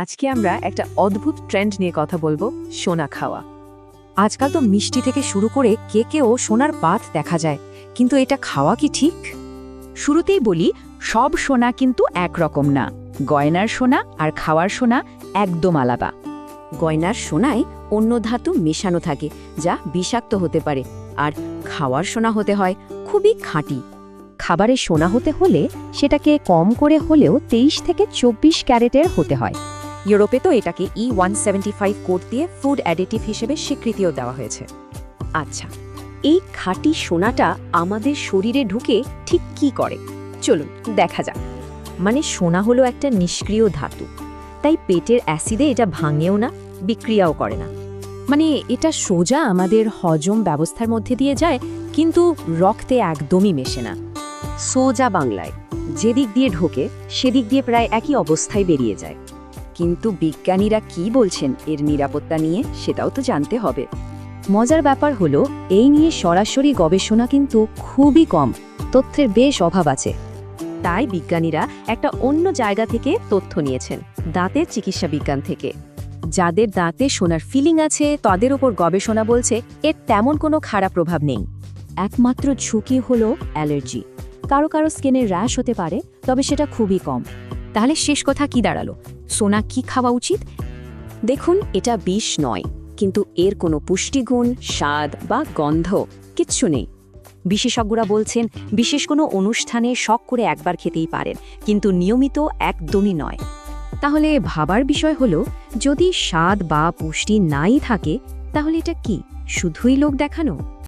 আজকে আমরা একটা অদ্ভুত ট্রেন্ড নিয়ে কথা বলবো, সোনা খাওয়া। আজকাল তো মিষ্টি থেকে শুরু করে কেকেও সোনার পাত দেখা যায়, কিন্তু এটা খাওয়া কি ঠিক? শুরুতেই বলি, সব সোনা কিন্তু একরকম না। গয়নার সোনা আর খাওয়ার সোনা একদম আলাদা। গয়নার সোনায় অন্য ধাতু মেশানো থাকে, যা বিষাক্ত হতে পারে, আর খাওয়ার সোনা হতে হয় খুবই খাঁটি। খাবারে সোনা হতে হলে সেটাকে কম করে হলেও 23 থেকে 24 ক্যারেটের হতে হয়। ইউরোপে তো এটাকে E175 কোড দিয়ে ফুড অ্যাডিটিভ হিসেবে স্বীকৃতিও দেওয়া হয়েছে। আচ্ছা, এই খাঁটি সোনাটা আমাদের শরীরে ঢুকে ঠিক কি করে চলুন দেখা যাক। মানে সোনা হলো একটা নিষ্ক্রিয় ধাতু, তাই পেটের অ্যাসিডে এটা ভাঙেও না, বিক্রিয়াও করে না। মানে এটা সোজা আমাদের হজম ব্যবস্থার মধ্যে দিয়ে যায়, কিন্তু রক্তে একদমই মেশে না। সোজা বাংলায়, যেদিক দিয়ে ঢোকে সেদিক দিয়ে প্রায় একই অবস্থায় বেরিয়ে যায়। কিন্তু বিজ্ঞানীরা কি বলছেন এর নিরাপত্তা নিয়ে, সেটাও তো জানতে হবে। মজার ব্যাপার হলো, এই নিয়ে সরাসরি গবেষণা কিন্তু খুবই কম, তথ্যের বেশ অভাব আছে। তাই বিজ্ঞানীরা একটা অন্য জায়গা থেকে তথ্য নিয়েছেন, দাঁতের চিকিৎসা বিজ্ঞান থেকে। যাদের দাঁতে সোনার ফিলিং আছে তাদের ওপর গবেষণা বলছে এর তেমন কোনো খারাপ প্রভাব নেই। একমাত্র ঝুঁকি হলো অ্যালার্জি। কারো কারো স্কিনে র্যাশ হতে পারে, তবে সেটা খুবই কম। তাহলে শেষ কথা কি দাঁড়ালো, সোনা কি খাওয়া উচিত? দেখুন, এটা বিষ নয়, কিন্তু এর কোনো পুষ্টিগুণ, স্বাদ বা গন্ধ কিচ্ছু নেই। বিশেষজ্ঞরা বলছেন বিশেষ কোনো অনুষ্ঠানে শখ করে একবার খেতেই পারেন, কিন্তু নিয়মিত একদমই নয়। তাহলে ভাবার বিষয় হলো, যদি স্বাদ বা পুষ্টি নাই থাকে, তাহলে এটা কি শুধুই লোক দেখানো?